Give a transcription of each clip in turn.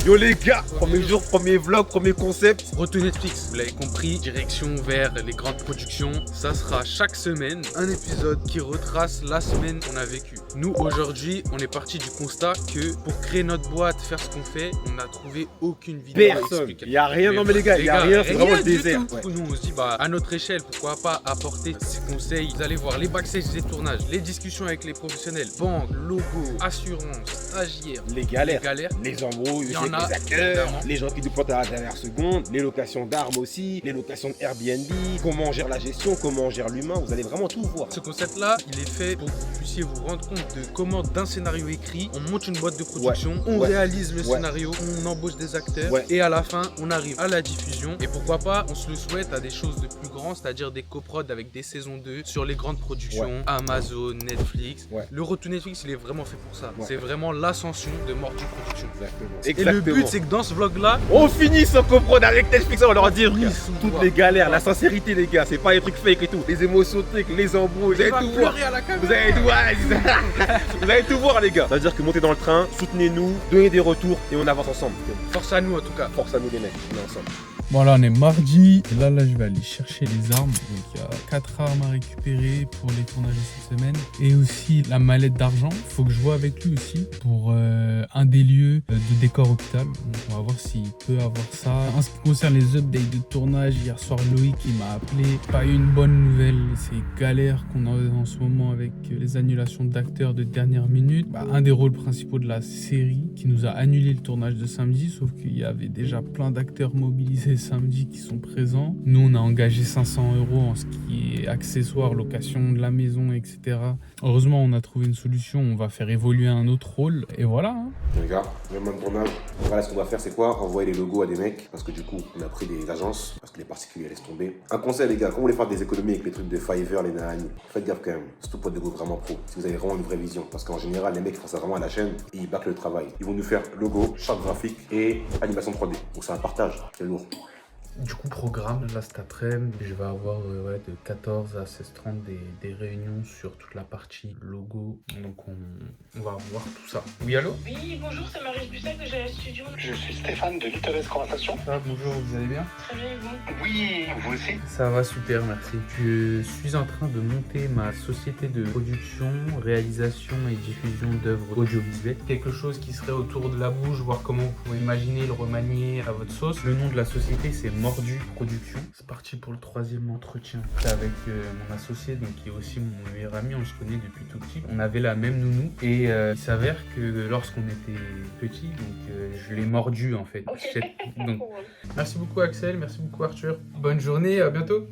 Yo les gars, premier jour, premier vlog, premier concept. Retour Netflix, vous l'avez compris, direction vers les grandes productions. Ça sera chaque semaine un épisode qui retrace la semaine qu'on a vécue. Nous aujourd'hui, on est parti du constat que pour créer notre boîte, faire ce qu'on fait, on n'a trouvé aucune vidéo Personne. explicative. Il y a rien, non mais les gars, il y a rien, c'est vraiment le du désert. tout. Du coup, nous on se dit à notre échelle, pourquoi pas apporter ces conseils. Vous allez voir les backstage des tournages, les discussions avec les professionnels, banque, logo, assurance, stagiaires, Les galères, les les embrouilles, Il y en avec a, les acteurs, évidemment. les gens qui nous plantent à la dernière seconde, les locations d'armes aussi, les locations de Airbnb, comment on gère la gestion, comment on gère l'humain, vous allez vraiment tout voir. Ce concept-là, il est fait pour que vous puissiez vous rendre compte de comment d'un scénario écrit, on monte une boîte de production, on réalise le scénario, on embauche des acteurs et à la fin, on arrive à la diffusion. Et pourquoi pas, on se le souhaite à des choses de plus grand, c'est-à-dire des coprods avec des saisons 2 sur les grandes productions, Amazon, Netflix. Le retour Netflix, il est vraiment fait pour ça. C'est vraiment l'ascension de Mordu Production. Et le but, c'est que dans ce vlog-là, on finit son coprod avec Netflix, on leur dit toutes voir. les galères, la sincérité les gars, c'est pas les trucs fake et tout, les émotions trucs, les embrouilles, vous allez tout voir. à la caméra. Vous allez tout voir, vous allez tout voir les gars. Ça veut dire que montez dans le train, soutenez-nous, donnez des retours et on avance ensemble. Force à nous en tout cas. Force à nous les mecs, on est ensemble. Bon là on est mardi et là je vais aller chercher les armes. Donc il y a 4 armes à récupérer pour les tournages de cette semaine. Et aussi la mallette d'argent. Il faut que je vois avec lui aussi pour un des lieux de décor hôpital. Donc on va voir s'il peut avoir ça. En ce qui concerne les updates de tournage, hier soir Loïc il m'a appelé. Pas eu une bonne nouvelle, ces galères qu'on a en ce moment avec les annulations d'acteurs de dernière minute. Un des rôles principaux de la série qui nous a annulé le tournage de samedi, sauf qu'il y avait déjà plein d'acteurs mobilisés samedi qui sont présents. Nous on a engagé 500 € en ce qui est accessoires, location de la maison, etc. Heureusement on a trouvé une solution, on va faire évoluer un autre rôle et voilà. Les gars, même en tournage, voilà ce qu'on va faire, c'est quoi? Envoyer les logos à des mecs, parce que du coup on a pris des agences, parce que les particuliers laissent tomber. Un conseil les gars, quand vous voulez faire des économies avec les trucs de Fiverr, les nanani, faites gaffe quand même, surtout pour des logos vraiment pro, si vous avez vraiment une vraie vision, parce qu'en général les mecs font ça vraiment à la chaîne et ils bâclent le travail. Ils vont nous faire logo, charte graphique et animation 3D, donc c'est un partage, c'est lourd. Du coup, programme, là cet après-midi, je vais avoir de 14 à 16h30 des réunions sur toute la partie logo. Donc on va voir tout ça. Oui, allô? Oui, bonjour, c'est Marie Bussac de GL Studio. Je suis Stéphane de Littlest Conversation. Ah, bonjour, vous allez bien? Très bien, et vous? Oui, vous aussi. Ça va super, merci. Je suis en train de monter ma société de production, réalisation et diffusion d'œuvres audiovisuelles. Quelque chose qui serait autour de la bouche, voir comment vous pouvez imaginer le remanier à votre sauce. Le nom de la société, c'est Mordu Production. C'est parti pour le 3e entretien. C'est avec mon associé, donc qui est aussi mon meilleur ami, on se connaît depuis tout petit. On avait la même nounou et il s'avère que lorsqu'on était petit, donc je l'ai mordu en fait. Donc, merci beaucoup Axel, merci beaucoup Arthur. Bonne journée, à bientôt.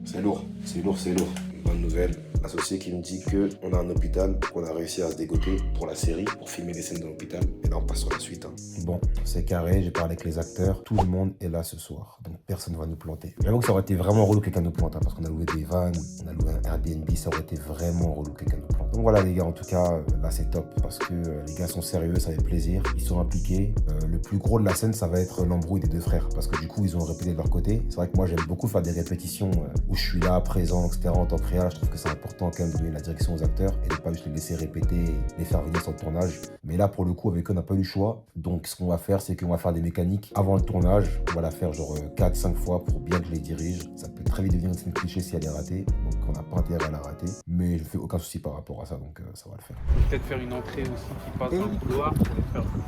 C'est lourd, c'est lourd, c'est lourd. Bonne nouvelle, associé qui me dit qu'on a un hôpital, qu'on a réussi à se dégoter pour la série, pour filmer des scènes dans l'hôpital. Et là on passe sur la suite. Bon, c'est carré, j'ai parlé avec les acteurs, tout le monde est là ce soir, donc personne ne va nous planter. J'avoue que ça aurait été vraiment relou que quelqu'un nous plante, parce qu'on a loué des vannes, on a loué un Airbnb, ça aurait été vraiment relou que quelqu'un nous plante. Donc voilà les gars, en tout cas, là c'est top, parce que les gars sont sérieux, ça fait plaisir, ils sont impliqués. Le plus gros de la scène, ça va être l'embrouille des deux frères, parce que du coup, ils ont répété de leur côté. C'est vrai que moi, j'aime beaucoup faire des répétitions où je suis là, présent, etc. en temps réel. Je trouve que c'est important quand même de donner la direction aux acteurs et de pas juste les laisser répéter, les faire venir sur le tournage. Mais là, pour le coup, avec eux, on n'a pas eu le choix. Donc, ce qu'on va faire, c'est qu'on va faire des mécaniques avant le tournage. On va la faire genre 4-5 fois pour bien que je les dirige. Ça peut très vite devenir une scène cliché si elle est ratée. Donc, on n'a pas intérêt à la rater. Mais je ne fais aucun souci par rapport à ça, donc ça va le faire. Peut-être faire une entrée aussi qui passe dans le couloir.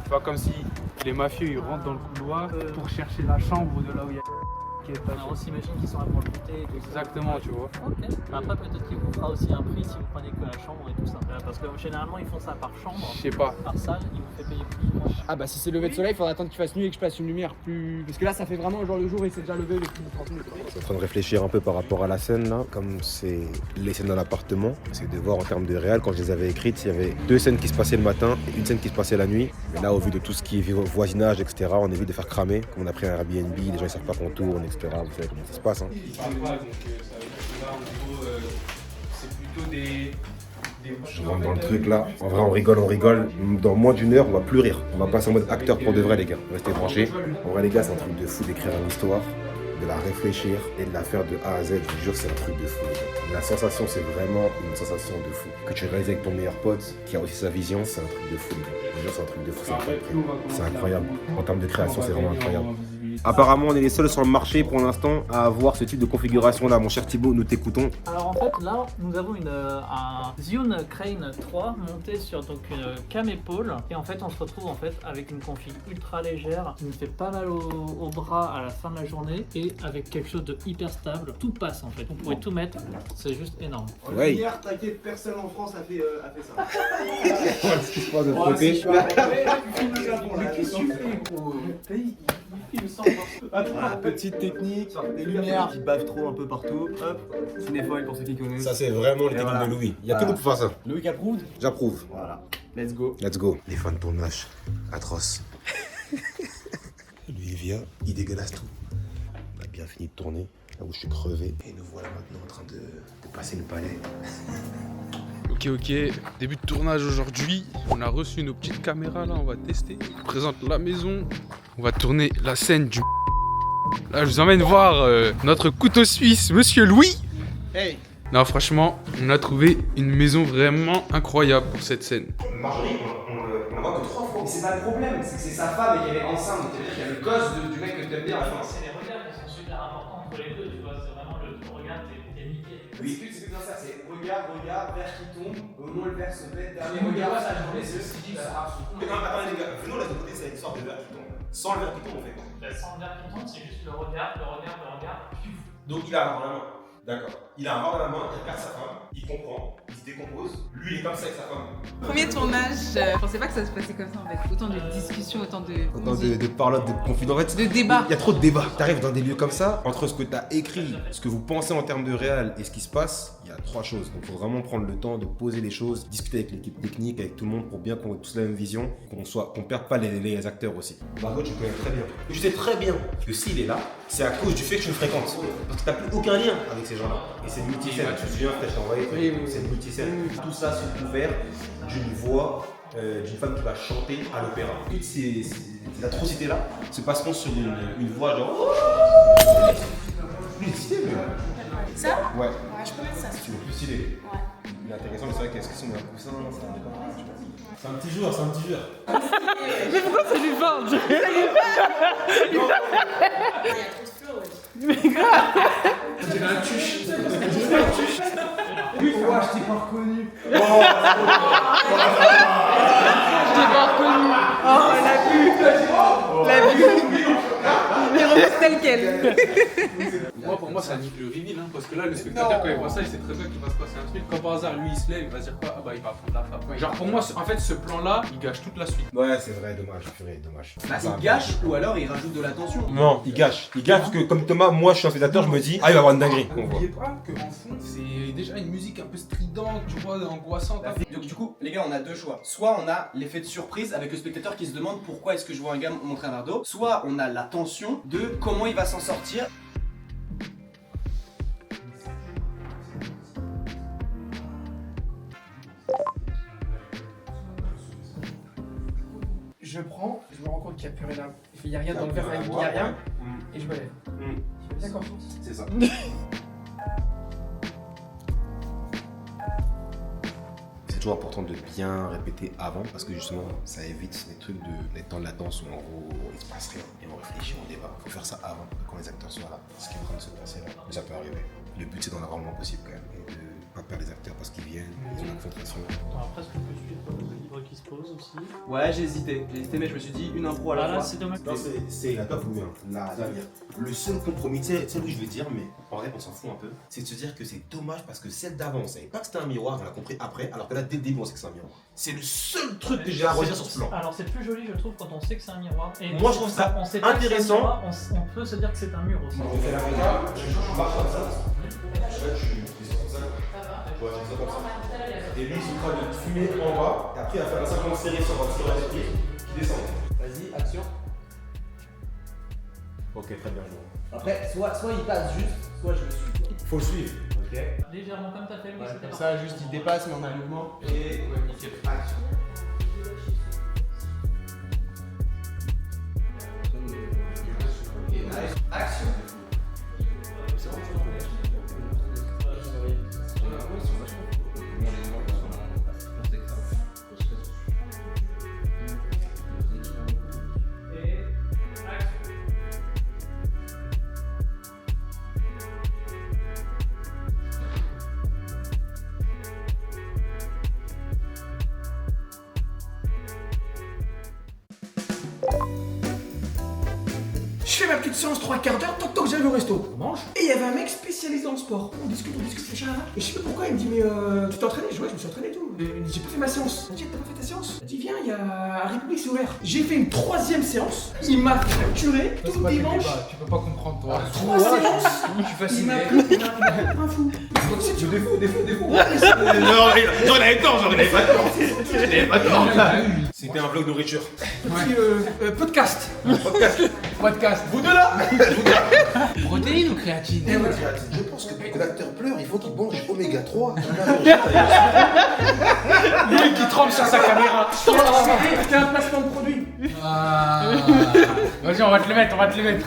Tu vois, comme si les mafieux ils rentrent dans le couloir pour chercher la chambre de là où il y a. On s'imagine qu'ils sont là pour le goûter. Exactement, tu vois. Ok. Mais après, peut-être qu'il vous fera aussi un prix si vous prenez que la chambre et tout ça. Parce que généralement, ils font ça par chambre. Je sais pas. Par salle, ils vous fait payer plus. Ah bah si c'est levé de soleil, il faudra attendre qu'il fasse nuit et que je passe une lumière plus... Parce que là, ça fait vraiment genre le jour et c'est déjà levé depuis 30 minutes. Je suis en train de réfléchir un peu par rapport à la scène là, comme c'est les scènes dans l'appartement. C'est de voir en termes de réel, quand je les avais écrites, il y avait 2 scènes qui se passaient le matin et une scène qui se passait la nuit. Mais là, au vu de tout ce qui est voisinage, etc., on évite de faire cramer. Comme on a pris un Airbnb, les gens ils savent pas qu'on tourne, etc. Vous savez comment ça se passe. Hein. C'est plutôt des... Je rentre dans le truc là, en vrai on rigole. Dans moins d'1 heure on va plus rire. On va passer en mode acteur pour de vrai les gars. Restez branchés. En vrai les gars c'est un truc de fou d'écrire une histoire. de la réfléchir et de la faire de A à Z. Je vous jure, c'est un truc de fou. Les gars. La sensation, c'est vraiment une sensation de fou. Que tu réalises avec ton meilleur pote qui a aussi sa vision, c'est un truc de fou. Les gars. Je vous jure, c'est un truc de fou. C'est incroyable. En termes de création, c'est vraiment incroyable. Apparemment, on est les seuls sur le marché pour l'instant à avoir ce type de configuration-là. Mon cher Thibaut, nous t'écoutons. Alors en fait là nous avons un Zhiyun Crane 3 monté sur donc une cam épaule et en fait on se retrouve en fait avec une config ultra légère qui nous fait pas mal au bras à la fin de la journée et avec quelque chose de hyper stable. Tout passe en fait, vous pouvez tout mettre, c'est juste énorme. Ouais. Hier, t'inquiète, personne en France a fait ça. Qu'est-ce qui se passe de l'autre côté? Voilà, petite technique, des lumières qui bavent trop un peu partout. Hop, cinéfoil pour ceux qui connaissent. Ça, c'est vraiment les Et techniques voilà. de Louis. Il y a que nous pour faire ça. Louis Caproude. J'approuve. Voilà, let's go. Let's go. Les fans de tournage, atroce. Lui, il vient, il dégueulasse tout. On a bien fini de tourner, là où je suis crevé. Et nous voilà maintenant en train de passer le palais. Ok, début de tournage aujourd'hui. On a reçu nos petites caméras là, on va tester. Je vous présente la maison. On va tourner la scène du. Là, je vous emmène voir notre couteau suisse, Monsieur Louis. Hey. Non, franchement, on a trouvé une maison vraiment incroyable pour cette scène. Marjorie, on la voit que 3 fois. Mais c'est pas le problème, c'est que c'est sa femme et qu'elle est enceinte. Donc c'est-à-dire qu'il y a le gosse du mec que t'aimes bien. Enfin, C'est les regards qui sont super importants entre les deux, tu vois, c'est vraiment le regard t'es niqué. oui, c'est bien ça, c'est regard, verre qui tombe, au moment où le verre se pète, dernier Mais regard, regarde, ça ça, joue les c'est yeux. ce qu'il dit, ça marche. Mais non, attendez les gars, venons là de côté, c'est une sorte de verre qui tombe. Sans le verre qui tombe, on fait quoi? Sans le verre qui tombe, c'est juste le regard. Donc il a un verre dans la main. D'accord. Il a un verre dans la main, il regarde sa femme, il comprend, il se décompose. Lui, il est comme ça avec sa femme. Premier tournage, je pensais pas que ça se passait comme ça en fait. Autant de discussions, autant De parlotte, de confidence. En fait, de débats. il y a trop de débats. T'arrives dans des lieux comme ça, entre ce que t'as écrit, ce que vous pensez en termes de réel et ce qui se passe, il y a 3 choses. Donc il faut vraiment prendre le temps de poser les choses, discuter avec l'équipe technique, avec tout le monde pour bien qu'on ait tous la même vision, qu'on perde pas les acteurs aussi. Margot, tu connais très bien. Je sais très bien que s'il est là, c'est à cause du fait que tu le fréquentes. Parce que t'as plus aucun lien avec ces gens-là. Et c'est une multiscène. Tu te souviens, je t'ai envoyé, c'est une multiscène. Tout ça sous couvert d'une voix d'une femme qui va chanter à l'opéra. Toutes ces atrocités-là se passeront sur une voix genre. Plus stylé, mais. Ça? Ouais. Ouais, je peux mettre ça. C'est le plus stylé. Ouais. Il est intéressant, mais c'est vrai qu'est-ce que c'est un coussin, c'est un petit joueur, c'est un petit joueur. Mais pourquoi ça lui parle? Ça lui parle. Il y a trop de flow, ouais. Mais grave. On dirait un tuche. Ouah, je t'ai pas reconnu. Je t'ai pas reconnu. Oh, la vue. Mais reste tel quel. Pour moi, ça nique le reveal, hein, parce que là, le spectateur, quand il voit ça, il sait très bien qu'il va se passer un truc. Quand par hasard, lui, il se lève, il va se dire quoi? Ah bah, il va prendre la femme. Genre, pour moi, en fait, ce plan-là, il gâche toute la suite. Ouais, c'est vrai, dommage, purée, dommage. Bah, il gâche ou alors il rajoute de la tension. Non, il gâche. Il gâche parce que comme Thomas, moi je suis un spectateur, je me dis, ah il va y avoir une dinguerie. N'oubliez pas qu'en fond, c'est déjà une musique un peu stridente, tu vois, angoissante. Donc du coup, les gars, on a deux choix. Soit on a l'effet de surprise avec le spectateur qui se demande pourquoi est-ce que je vois un gars montrer un verre d'eau. Soit on a la tension de comment il va s'en sortir. Je prends, je me rends compte qu'il n'y a plus rien. Il n'y a rien dans le verre, il n'y a rien. Et je me lève. D'accord. C'est ça. C'est toujours important de bien répéter avant parce que justement ça évite les trucs d'être dans la danse où en gros il se passe rien et on réfléchit, on débat. Il faut faire ça avant quand les acteurs soient là, ce qui est en train de se passer là. Mais ça peut arriver. Le but c'est d'en avoir le moins possible quand même et de pas perdre les acteurs parce qu'ils viennent, ils ont la concentration. Après, est-ce qu'on peut suivre le livre qui se pose aussi? Ouais, j'ai hésité, mais je me suis dit une impro à la fois. C'est dommage. Non, c'est la top ou bien la dernière. Le seul compromis, c'est ce que je vais dire, mais en vrai on s'en fout un peu, c'est de se dire que c'est dommage parce que celle d'avant on savait pas que c'était un miroir, on l'a compris après, alors que là dès le début on sait que c'est un miroir. C'est le seul truc que j'ai à redire sur ce plan. Alors c'est plus joli je trouve quand on sait que c'est un miroir. Et moi je trouve ça on sait pas que c'est un intéressant. miroir, on peut se dire que c'est un mur aussi. On fait la réga, je marche comme ça. Là tu descends comme ça. Tu vois, tu descends comme ça. Et lui il se fera de fumer en bas, et après il va faire un 50 serré sur les pieds qui descend. Vas-y, action. Ok, très bien joué. Après, soit il passe juste, soit je le suis. Faut le suivre. Ok. Légèrement comme t'as fait Louis, c'était Comme ça, juste il dépasse, mais on a le mouvement. Et nickel. action. Et nice. Action. petite séance 3/4 d'heure, toc toc, j'arrive au resto. On mange. Et il y avait un mec spécialisé en sport. On discute, machin. Et je sais pas pourquoi, il me dit, mais tu t'es entraîné? Je dis, ouais, je me suis entraîné et tout. Et il me dit, j'ai pas fait ma séance. Il me dit, t'as pas fait ta séance? Il me dit, viens, il y a un République, c'est ouvert. J'ai fait une 3e séance. Il m'a fracturé tout le dimanche. Tu peux pas comprendre, toi. 3 séances. Je suis Il m'a fasciné. pris un fou. C'est du défaut. J'en avais tort, j'en avais pas tort. J'avais pas tort. C'était un vlog de nourriture. Petit podcast. Podcast. Vous deux là? Protéines ou créatine? Je pense que pour que l'acteur pleure, il faut qu'il mange oméga 3. Lui qui tremble sur sa caméra. C'était un placement de produit. Vas-y, on va te le mettre.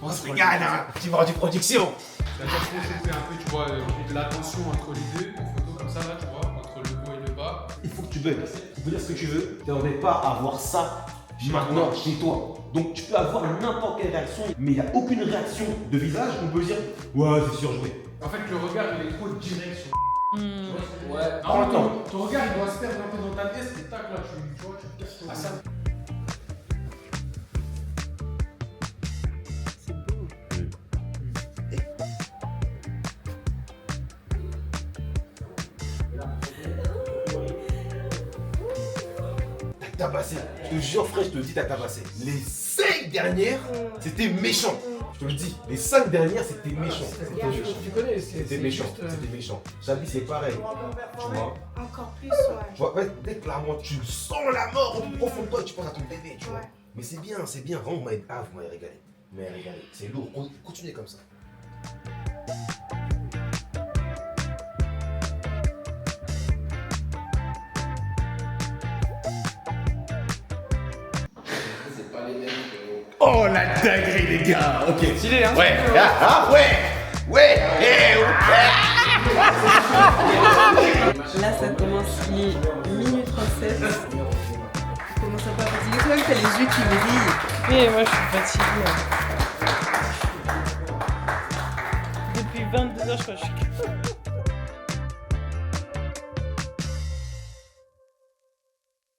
On se régale, hein. Petit vendu production. C'est-à-dire qu'on s'est fait un peu, tu vois, de la tension entre les deux, en photo comme ça, là, tu vois, entre le haut et le bas. Il faut que tu bugs. Tu peux dire ce que tu veux. Tu n'aimerais pas avoir ça maintenant chez toi. Donc tu peux avoir n'importe quelle réaction, mais il n'y a aucune réaction de visage. On peut dire, ouais, c'est surjoué. En fait, le regard, il est trop direct sur. Ouais. Prends le temps. Ton regard, il doit se perdre un peu dans ta tête, et tac, là, tu vois, tu te casses ton ça. T'as tabassé. Je te jure, frère, je te le dis, t'as tabassé. Les 5 dernières, c'était méchant. Je te le dis. Les 5 dernières, c'était méchant. Tu connais, C'était méchant. C'était méchant. J'habille, c'est pareil. Tu vois. Encore plus, ouais. Tu vois, ouais, dès que clairement tu sens la mort au plus profond de toi, tu penses à ton bébé, tu vois. Mais c'est bien, c'est bien. Vraiment, vous m'avez régalé. Vous m'avez régalé. C'est lourd. Continuez comme ça. Oh la dinguerie les gars. Ok. Stylé, hein? Ouais. Ouais. Là, ça commence, il est minuit 37. Je commence à pas fatiguer. C'est vrai que t'as les yeux qui brillent. Mais moi, je suis fatiguée. Depuis 22h, je crois que je suis